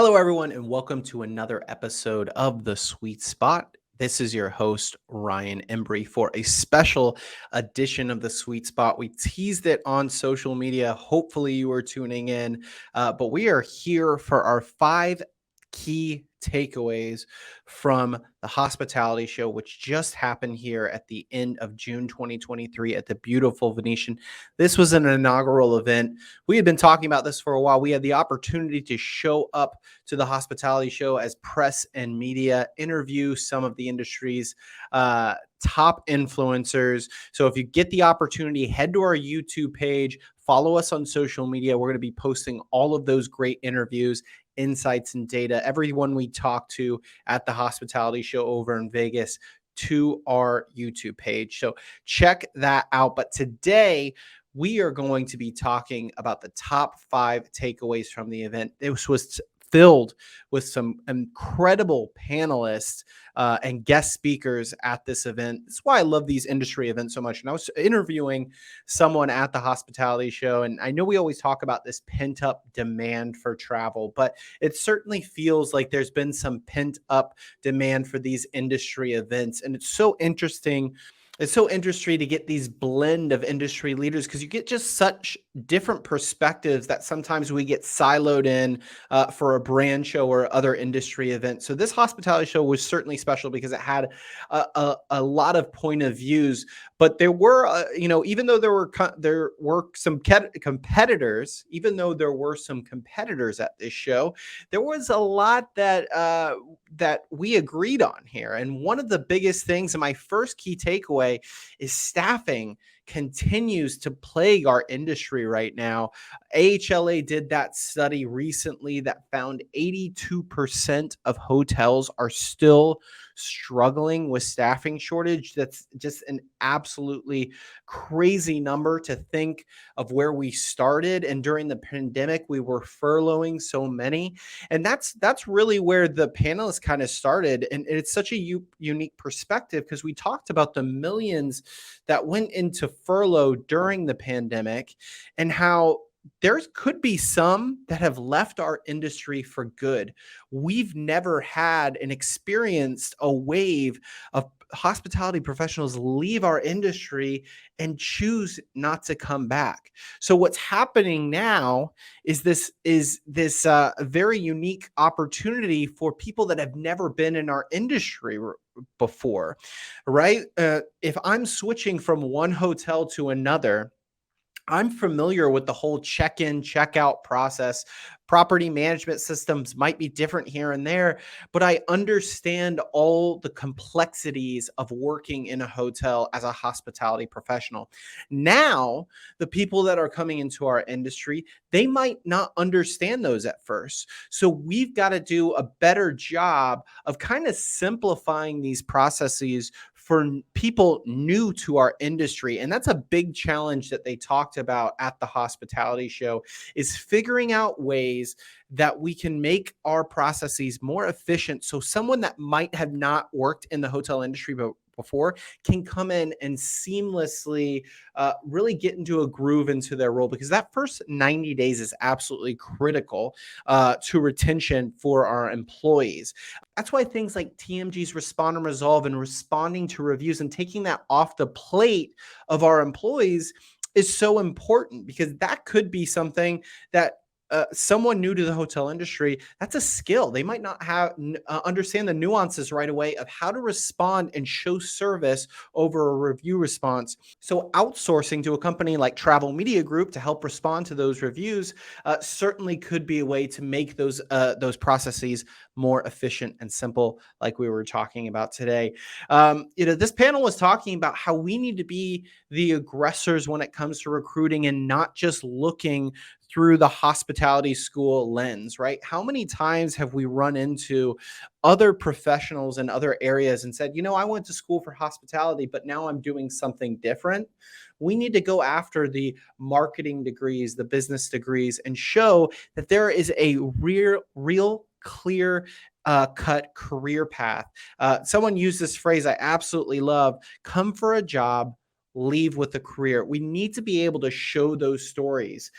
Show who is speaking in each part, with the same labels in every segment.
Speaker 1: Hello, everyone, and welcome to another episode of The Sweet Spot. This is your host, Ryan Embree, for a special edition of The Sweet Spot. We teased it on social media. Hopefully, you are tuning in. But we are here for our 5 key takeaways from the hospitality show, which just happened here at the end of June 2023 at the beautiful Venetian. This was an inaugural event. We had been talking about this for a while. We had the opportunity to show up to the hospitality show as press and media, interview some of the industry's top influencers. So if you get the opportunity, head to our YouTube page, follow us on social media. We're going to be posting all of those great interviews, insights, and data. Everyone we talk to at the hospitality show over in Vegas to our YouTube page. So check that out. But today, we are going to be talking about the top 5 takeaways from the event. This was filled with some incredible panelists and guest speakers at this event. That's why I love these industry events so much. And I was interviewing someone at the hospitality show, and I know we always talk about this pent up demand for travel, but it certainly feels like there's been some pent up demand for these industry events. And it's so interesting to get these blend of industry leaders because you get just such different perspectives that sometimes we get siloed in for a brand show or other industry event. So this hospitality show was certainly special because it had a lot of point of views. But there were, even though there were some competitors, even though there were some competitors at this show, there was a lot that we agreed on here. And one of the biggest things, and my first key takeaway, is staffing continues to plague our industry right now. AHLA did that study recently that found 82% of hotels are still struggling with staffing shortage. That's just an absolutely crazy number to think of where we started. And during the pandemic, we were furloughing so many. And that's really where the panelists kind of started. And it's such a unique perspective because we talked about the millions that went into furlough during the pandemic and how there could be some that have left our industry for good. We've never had and experienced a wave of hospitality professionals leave our industry and choose not to come back. So what's happening now is this very unique opportunity for people that have never been in our industry before, right? If I'm switching from one hotel to another, I'm familiar with the whole check-in, check-out process. Property management systems might be different here and there, but I understand all the complexities of working in a hotel as a hospitality professional. Now, the people that are coming into our industry, they might not understand those at first. So we've got to do a better job of kind of simplifying these processes for people new to our industry. And that's a big challenge that they talked about at the hospitality show, is figuring out ways that we can make our processes more efficient. So someone that might have not worked in the hotel industry before can come in and seamlessly really get into a groove into their role, because that first 90 days is absolutely critical to retention for our employees. That's why things like TMG's Respond and Resolve and responding to reviews and taking that off the plate of our employees is so important, because that could be something that someone new to the hotel industry, that's a skill. They might not have understand the nuances right away of how to respond and show service over a review response. So outsourcing to a company like Travel Media Group to help respond to those reviews certainly could be a way to make those processes more efficient and simple, like we were talking about today. This panel was talking about how we need to be the aggressors when it comes to recruiting and not just looking through the hospitality school lens, right? How many times have we run into other professionals in other areas and said, I went to school for hospitality, but now I'm doing something different? We need to go after the marketing degrees, the business degrees, and show that there is a real clear cut career path. Someone used this phrase I absolutely love: come for a job, leave with a career. We need to be able to show those stories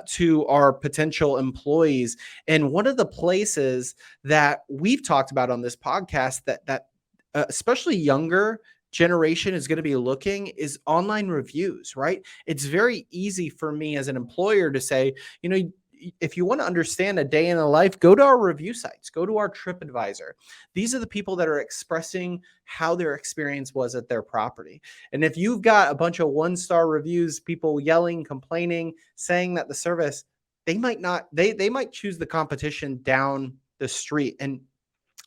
Speaker 1: to our potential employees. And one of the places that we've talked about on this podcast that especially younger generation is going to be looking is online reviews, right? It's very easy for me as an employer to say, you know, if you want to understand a day in the life, go to our review sites, go to our TripAdvisor. These are the people that are expressing how their experience was at their property. And if you've got a bunch of one-star reviews, people yelling, complaining, saying that the service, they might not, they might choose the competition down the street. And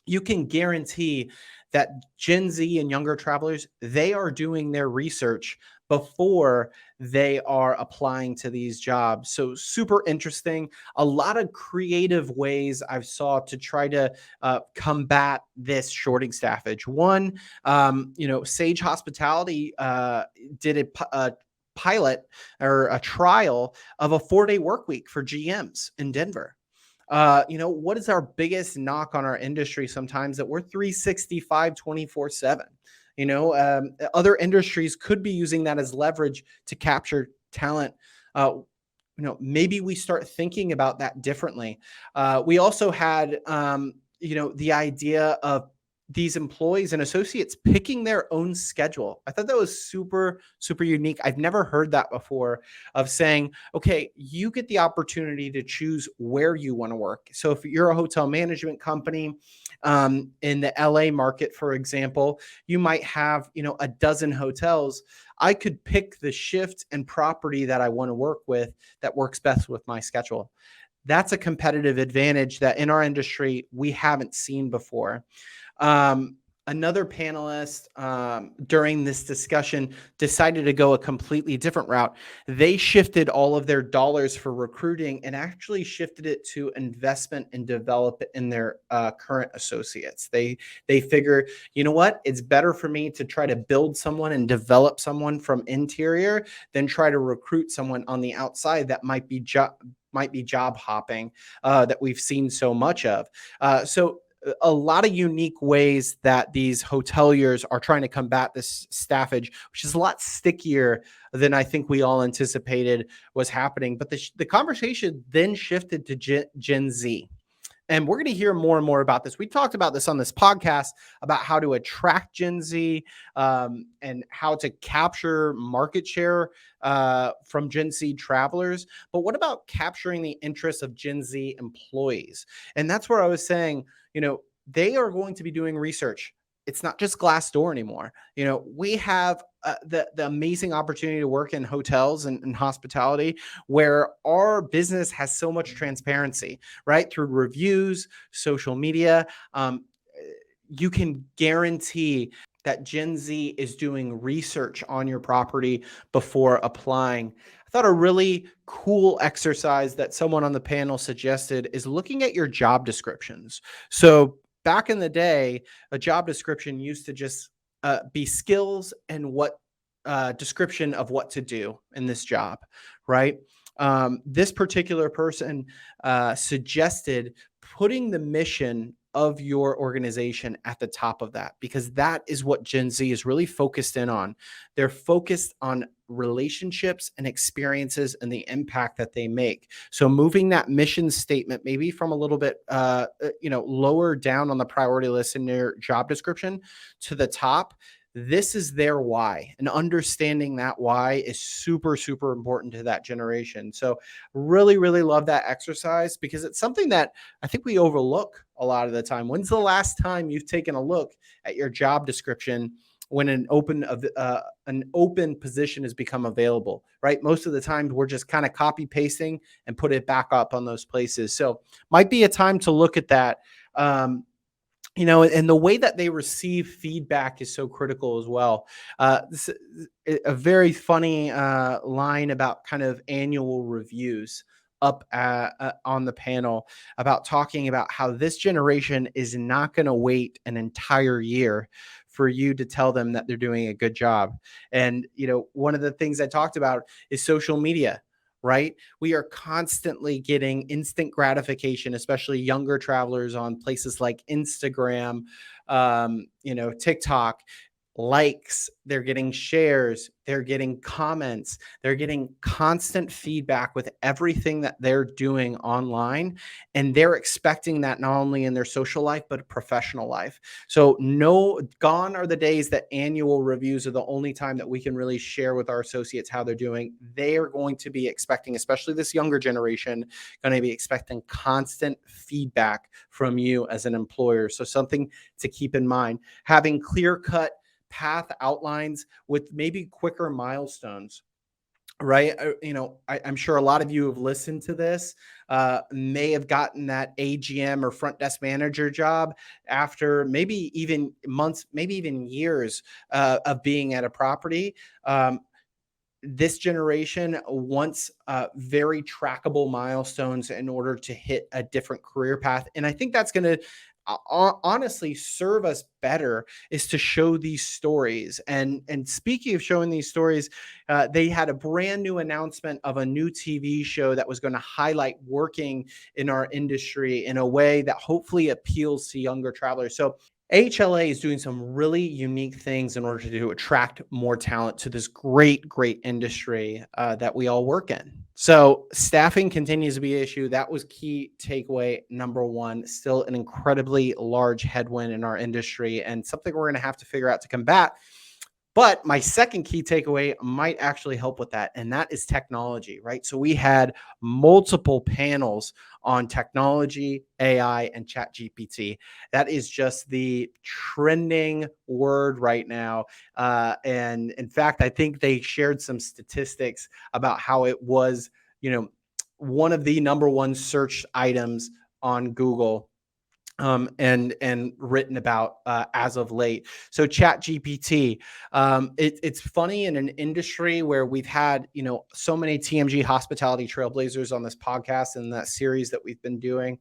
Speaker 1: you can guarantee that Gen Z and younger travelers, they are doing their research before they are applying to these jobs. So super interesting. A lot of creative ways I've saw to try to combat this shorting staffage. One, Sage Hospitality did a pilot or a trial of a 4-day work week for GMs in Denver. What is our biggest knock on our industry sometimes? That we're 365, 24/7. Other industries could be using that as leverage to capture talent. Maybe we start thinking about that differently. We also had, the idea of these employees and associates picking their own schedule. I thought that was super, super unique. I've never heard that before, of saying, okay, you get the opportunity to choose where you want to work. So if you're a hotel management company in the LA market, for example, you might have, a dozen hotels. I could pick the shift and property that I want to work with that works best with my schedule. That's a competitive advantage that in our industry we haven't seen before. Another panelist during this discussion decided to go a completely different route. They shifted all of their dollars for recruiting and actually shifted it to investment and develop it in their current associates. They figure, you know what? It's better for me to try to build someone and develop someone from interior than try to recruit someone on the outside that might be job hopping that we've seen so much of. So a lot of unique ways that these hoteliers are trying to combat this staffage, which is a lot stickier than I think we all anticipated was happening. But the conversation then shifted to Gen Z. And we're going to hear more and more about this. We talked about this on this podcast about how to attract Gen Z and how to capture market share from Gen Z travelers. But what about capturing the interests of Gen Z employees? And that's where I was saying, they are going to be doing research. It's not just Glassdoor anymore. We have the amazing opportunity to work in hotels and hospitality where our business has so much transparency, right? Through reviews, social media. You can guarantee that Gen Z is doing research on your property before applying. I thought a really cool exercise that someone on the panel suggested is looking at your job descriptions. So back in the day, a job description used to just be skills and what description of what to do in this job, right? This particular person suggested putting the mission of your organization at the top of that, because that is what Gen Z is really focused in on. They're focused on relationships and experiences and the impact that they make. So moving that mission statement maybe from a little bit lower down on the priority list in their job description to the top. This is their why, and understanding that why is super, super important to that generation. So really, really love that exercise because it's something that I think we overlook a lot of the time. When's the last time you've taken a look at your job description when an open position has become available, right? Most of the time we're just kind of copy pasting and put it back up on those places. So might be a time to look at that. And the way that they receive feedback is so critical as well. This is a very funny line about kind of annual reviews up on the panel about talking about how this generation is not going to wait an entire year for you to tell them that they're doing a good job. And, one of the things I talked about is social media. Right? We are constantly getting instant gratification, especially younger travelers on places like Instagram, TikTok. likes, they're getting shares, they're getting comments, they're getting constant feedback with everything that they're doing online. And they're expecting that not only in their social life, but professional life. So, no, gone are the days that annual reviews are the only time that we can really share with our associates how they're doing. They are going to be expecting, especially this younger generation, going to be expecting constant feedback from you as an employer. So, something to keep in mind, having clear cut path outlines with maybe quicker milestones, right? I'm sure a lot of you have listened to this, may have gotten that AGM or front desk manager job after maybe even months, maybe even years of being at a property. This generation wants very trackable milestones in order to hit a different career path. And I think that's going to honestly serve us better, is to show these stories. And speaking of showing these stories, they had a brand new announcement of a new TV show that was going to highlight working in our industry in a way that hopefully appeals to younger travelers. So AHLA is doing some really unique things in order to attract more talent to this great, great industry that we all work in. So staffing continues to be an issue. That was key takeaway number one. Still an incredibly large headwind in our industry, and something we're going to have to figure out to combat. But my second key takeaway might actually help with that, and that is technology, right? So we had multiple panels on technology, AI, and Chat GPT. That is just the trending word right now. And in fact, I think they shared some statistics about how it was, one of the number one search items on Google, and written about as of late. So Chat GPT, it's funny in an industry where we've had, so many TMG hospitality trailblazers on this podcast and that series that we've been doing.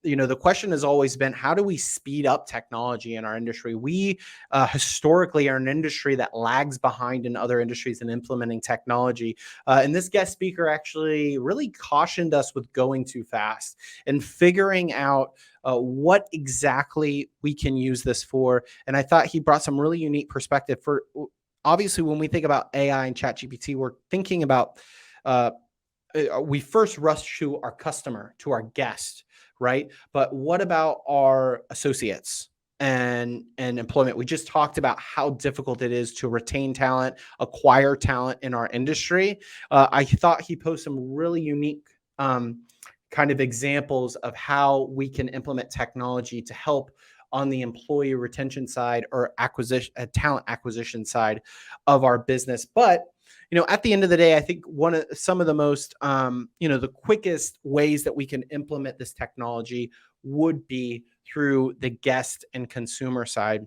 Speaker 1: The question has always been, how do we speed up technology in our industry? We historically are an industry that lags behind in other industries in implementing technology. And this guest speaker actually really cautioned us with going too fast and figuring out what exactly we can use this for. And I thought he brought some really unique perspective. For obviously, when we think about AI and ChatGPT, we're thinking about we first rush to our customer, to our guest, right? But what about our associates and employment? We just talked about how difficult it is to retain talent, acquire talent in our industry. I thought he posed some really unique kind of examples of how we can implement technology to help on the employee retention side or acquisition, talent acquisition side of our business. But at the end of the day, I think some of the most, the quickest ways that we can implement this technology would be through the guest and consumer side.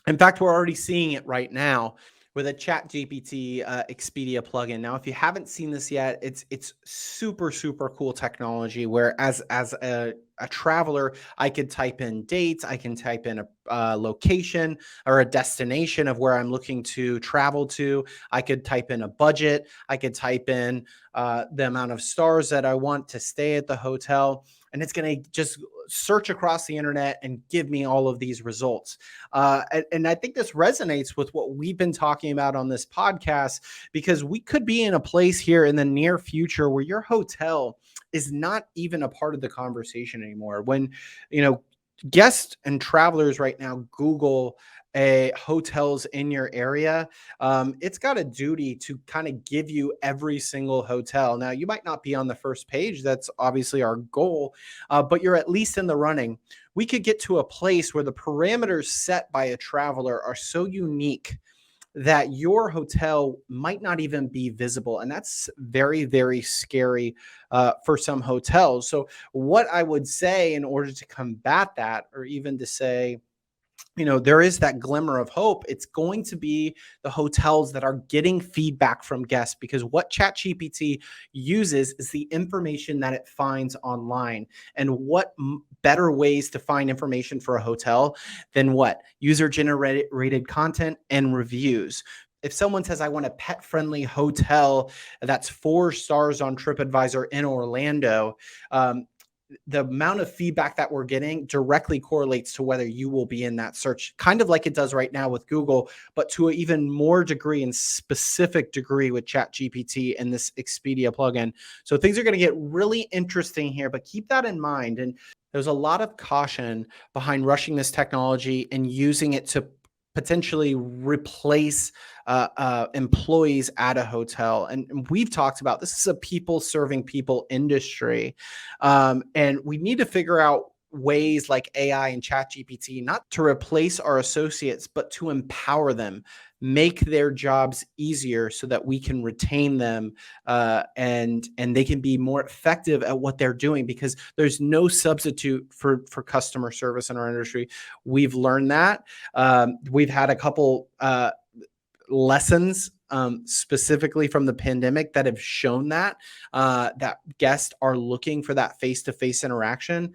Speaker 1: In fact, we're already seeing it right now with a Chat GPT Expedia plugin. Now, if you haven't seen this yet, it's super, super cool technology where as a traveler, I could type in dates, I can type in a location or a destination of where I'm looking to travel to. I could type in a budget. I could type in the amount of stars that I want to stay at the hotel. And it's going to just search across the internet and give me all of these results. And I think this resonates with what we've been talking about on this podcast, because we could be in a place here in the near future where your hotel is not even a part of the conversation anymore. When, guests and travelers right now Google hotels in your area, it's got a duty to kind of give you every single hotel. Now, you might not be on the first page. That's obviously our goal, but you're at least in the running. We could get to a place where the parameters set by a traveler are so unique that your hotel might not even be visible. And that's very, very scary for some hotels. So what I would say in order to combat that, or even to say, there is that glimmer of hope, it's going to be the hotels that are getting feedback from guests, because what ChatGPT uses is the information that it finds online. And what better ways to find information for a hotel than what? User generated content and reviews. If someone says, I want a pet friendly hotel that's 4 stars on TripAdvisor in Orlando, the amount of feedback that we're getting directly correlates to whether you will be in that search, kind of like it does right now with Google, but to an even more degree and specific degree with ChatGPT and this Expedia plugin. So things are going to get really interesting here, but keep that in mind. And there's a lot of caution behind rushing this technology and using it to potentially replace employees at a hotel. And we've talked about this is a people serving people industry. And we need to figure out ways like AI and ChatGPT, not to replace our associates, but to empower them, make their jobs easier so that we can retain them and they can be more effective at what they're doing, because there's no substitute for customer service in our industry. We've learned that. We've had a couple lessons specifically from the pandemic that have shown that that guests are looking for that face-to-face interaction,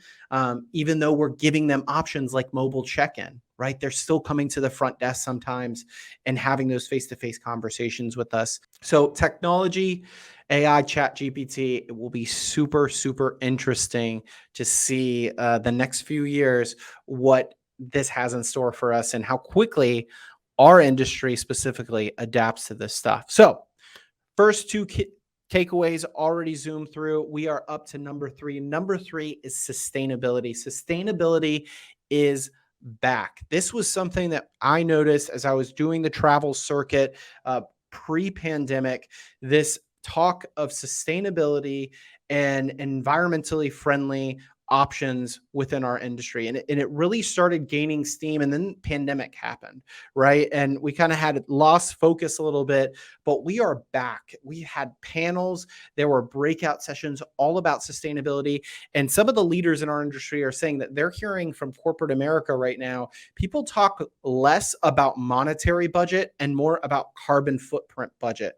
Speaker 1: even though we're giving them options like mobile check-in, right? They're still coming to the front desk sometimes and having those face-to-face conversations with us. So technology, AI, Chat GPT, it will be super, super interesting to see the next few years what this has in store for us and how quickly our industry specifically adapts to this stuff. So first two takeaways already zoomed through. We are up to number 3. Number 3 is sustainability. Sustainability is back. This was something that I noticed as I was doing the travel circuit pre-pandemic. This talk of sustainability and environmentally friendly options within our industry. And it really started gaining steam, and then pandemic happened, right? And we kind of had lost focus a little bit, but we are back. We had panels, there were breakout sessions all about sustainability. And some of the leaders in our industry are saying that they're hearing from corporate America right now, people talk less about monetary budget and more about carbon footprint budget.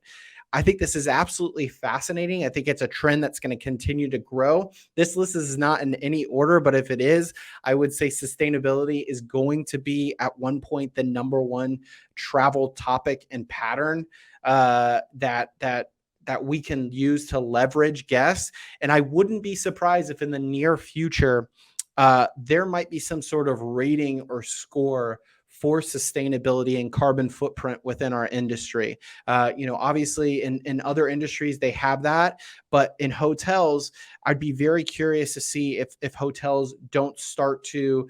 Speaker 1: I think this is absolutely fascinating. I think it's a trend that's going to continue to grow. This list is not in any order, but if it is, I would say sustainability is going to be at one point the number one travel topic and pattern that we can use to leverage guests. And I wouldn't be surprised if in the near future there might be some sort of rating or score for sustainability and carbon footprint within our industry. Obviously in other industries, they have that, but in hotels, I'd be very curious to see if hotels don't start to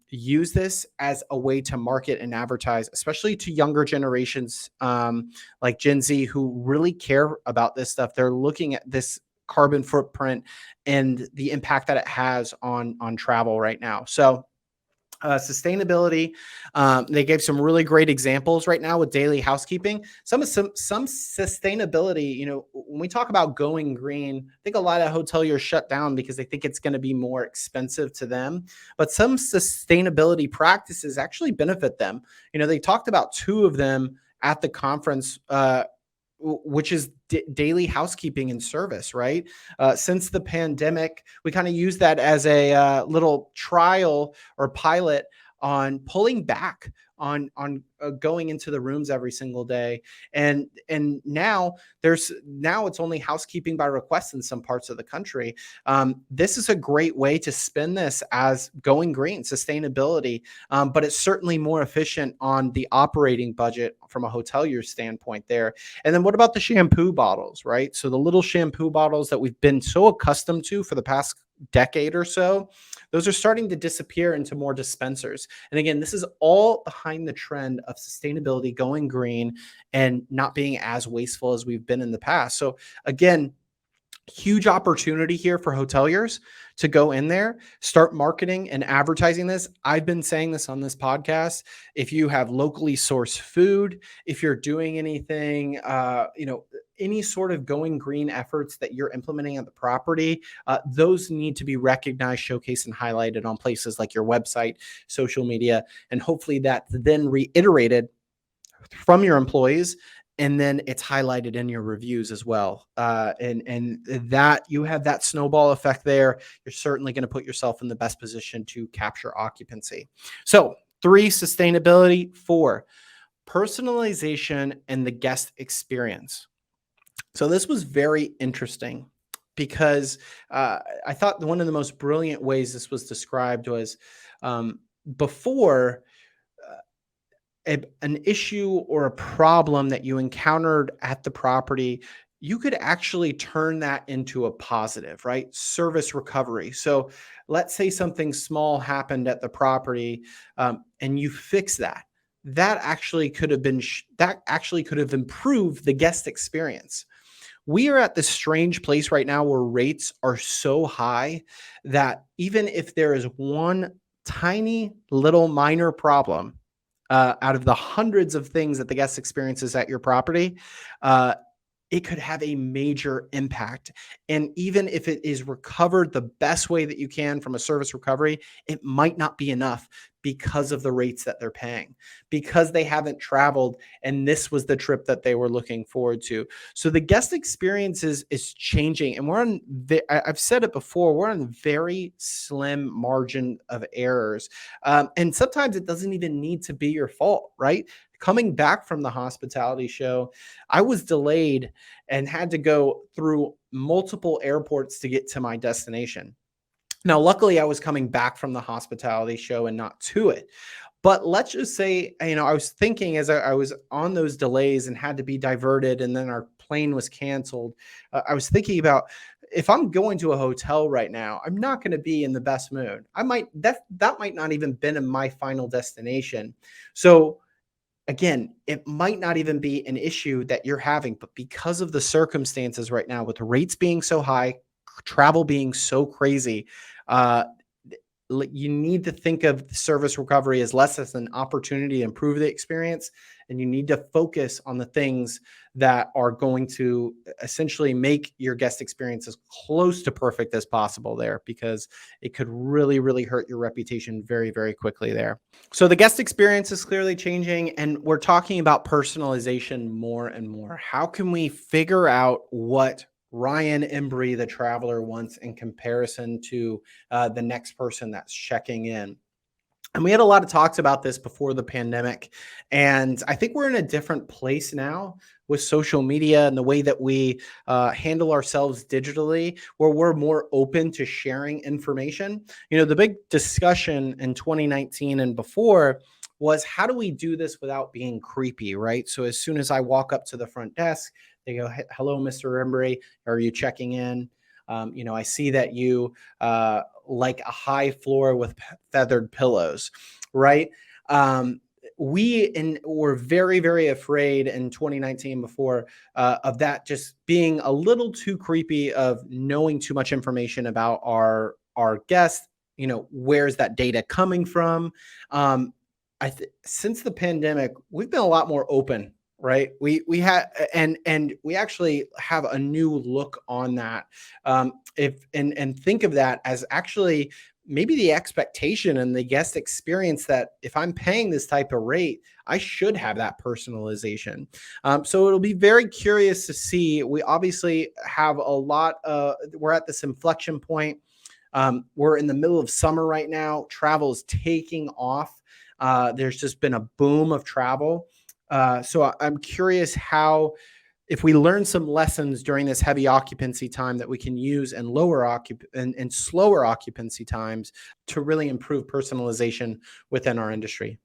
Speaker 1: use this as a way to market and advertise, especially to younger generations like Gen Z who really care about this stuff. They're looking at this carbon footprint and the impact that it has on travel right now. So sustainability. They gave some really great examples right now with daily housekeeping. Some sustainability. When we talk about going green, I think a lot of hoteliers shut down because they think it's going to be more expensive to them. But some sustainability practices actually benefit them. They talked about 2 of them at the conference. Which is daily housekeeping and service, right? Since the pandemic, we kind of use that as a little trial or pilot on pulling back on going into the rooms every single day, and now it's only housekeeping by request in some parts of the country. This is a great way to spin this as going green, sustainability, but it's certainly more efficient on the operating budget from a hotelier standpoint there. And then what about the shampoo bottles, right? So the little shampoo bottles that we've been so accustomed to for the past decade or so, those are starting to disappear into more dispensers. And again, this is all behind the trend of sustainability, going green, and not being as wasteful as we've been in the past. So again, huge opportunity here for hoteliers to go in there, start marketing and advertising this. I've been saying this on this podcast. If you have locally sourced food, if you're doing anything, any sort of going green efforts that you're implementing at the property, those need to be recognized, showcased, and highlighted on places like your website, social media, and hopefully that's then reiterated from your employees, and then it's highlighted in your reviews as well. And that you have that snowball effect there, you're certainly going to put yourself in the best position to capture occupancy. So 3, sustainability. 4, personalization and the guest experience. So this was very interesting because I thought one of the most brilliant ways this was described was um, before an issue or a problem that you encountered at the property, you could actually turn that into a positive, right? Service recovery. So let's say something small happened at the property, and you fix that. That actually could have been that actually could have improved the guest experience. We are at this strange place right now where rates are so high that even if there is one tiny little minor problem out of the hundreds of things that the guest experiences at your property, uh, it could have a major impact. And even if it is recovered the best way that you can from a service recovery, it might not be enough because of the rates that they're paying, because they haven't traveled and this was the trip that they were looking forward to. So the guest experience is changing, and we're on, I've said it before, we're on very slim margin of errors. And sometimes it doesn't even need to be your fault, right? Coming back from the hospitality show, I was delayed and had to go through multiple airports to get to my destination. Now, luckily, I was coming back from the hospitality show and not to it. But let's just say, I was thinking as I was on those delays and had to be diverted, and then our plane was canceled. I was thinking about, if I'm going to a hotel right now, I'm not going to be in the best mood. That might not even been in my final destination. So again, it might not even be an issue that you're having, but because of the circumstances right now, with rates being so high, travel being so crazy, uh, you need to think of service recovery as less as an opportunity to improve the experience. And you need to focus on the things that are going to essentially make your guest experience as close to perfect as possible there, because it could really, really hurt your reputation very, very quickly there. So the guest experience is clearly changing, and we're talking about personalization more and more. How can we figure out what Ryan Embree, the traveler, wants in comparison to the next person that's checking in? And we had a lot of talks about this before the pandemic. And I think we're in a different place now with social media and the way that we handle ourselves digitally, where we're more open to sharing information. The big discussion in 2019 and before was, how do we do this without being creepy, right? So as soon as I walk up to the front desk, they go, "Hello, Mr. Embree. Are you checking in? I see that you like a high floor with feathered pillows," right? We were very, very afraid in 2019 before of that just being a little too creepy, of knowing too much information about our guests. Where's that data coming from? Since the pandemic, we've been a lot more open, right? We had, and we actually have a new look on that. If and think of that as actually maybe the expectation and the guest experience, that if I'm paying this type of rate, I should have that personalization. So it'll be very curious to see. We obviously have a lot. We're at this inflection point. We're in the middle of summer right now. Travel is taking off. There's just been a boom of travel. So I'm curious how, if we learn some lessons during this heavy occupancy time, that we can use in and slower occupancy times to really improve personalization within our industry.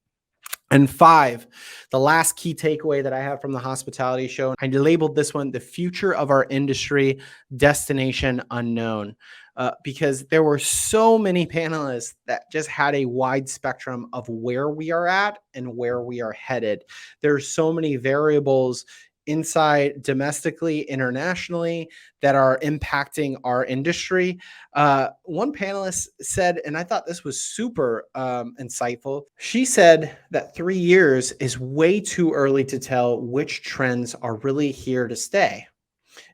Speaker 1: And 5, the last key takeaway that I have from the hospitality show, I labeled this one, "The Future of Our Industry, Destination Unknown," because there were so many panelists that just had a wide spectrum of where we are at and where we are headed. There's so many variables inside, domestically, internationally, that are impacting our industry. One panelist said, and I thought this was super insightful. She said that 3 years is way too early to tell which trends are really here to stay.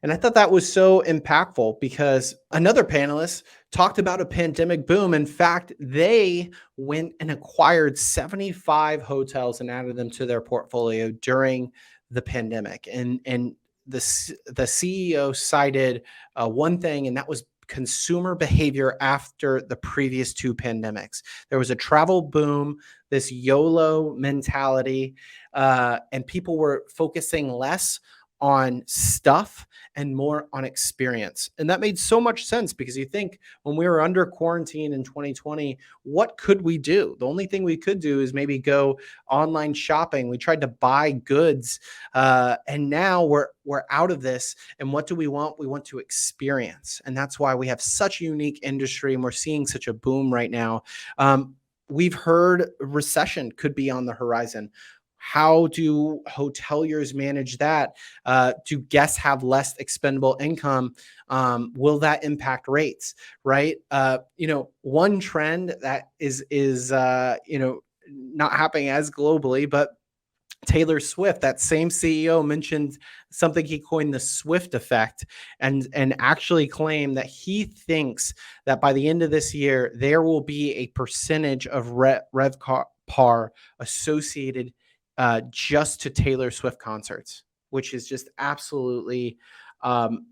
Speaker 1: And I thought that was so impactful, because another panelist talked about a pandemic boom. In fact, they went and acquired 75 hotels and added them to their portfolio during the pandemic. And the CEO cited one thing, and that was consumer behavior after the previous 2 pandemics. There was a travel boom, this YOLO mentality, and people were focusing less on stuff and more on experience. And that made so much sense because you think when we were under quarantine in 2020, what could we do? The only thing we could do is maybe go online shopping. We tried to buy goods, and now we're out of this. And what do we want? We want to experience, and that's why we have such a unique industry, and we're seeing such a boom right now. We've heard recession could be on the horizon. How do hoteliers manage that? Do guests have less expendable income? Will that impact rates? Right? One trend that is not happening as globally, but Taylor Swift, that same CEO, mentioned something he coined the Swift effect, and actually claimed that he thinks that by the end of this year there will be a percentage of RevPAR associated just to Taylor Swift concerts, which is just absolutely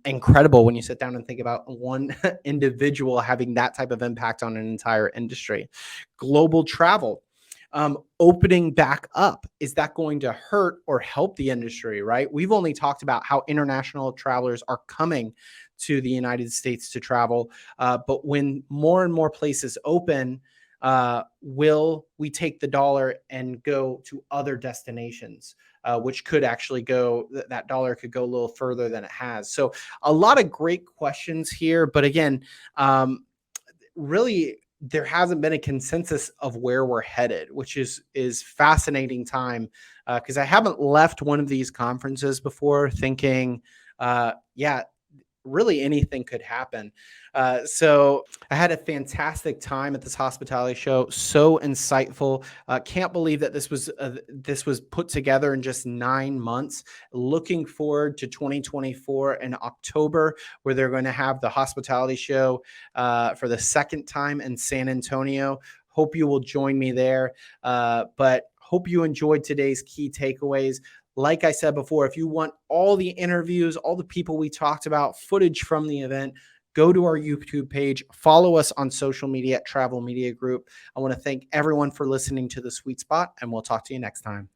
Speaker 1: incredible when you sit down and think about one individual having that type of impact on an entire industry. Global travel opening back up, is that going to hurt or help the industry? Right, we've only talked about how international travelers are coming to the United States to travel, but when more and more places open, will we take the dollar and go to other destinations, which could actually go, that dollar could go a little further than it has. So a lot of great questions here, but again, really there hasn't been a consensus of where we're headed, which is fascinating time, because I haven't left one of these conferences before thinking, yeah, really anything could happen. So I had a fantastic time at this hospitality show. So insightful. Can't believe that this was put together in just 9 months. Looking forward to 2024 in October, where they're going to have the hospitality show for the second time in San Antonio. Hope you will join me there. But hope you enjoyed today's key takeaways. Like I said before, if you want all the interviews, all the people we talked about, footage from the event, go to our YouTube page, follow us on social media at Travel Media Group. I want to thank everyone for listening to The Sweet Spot, and we'll talk to you next time.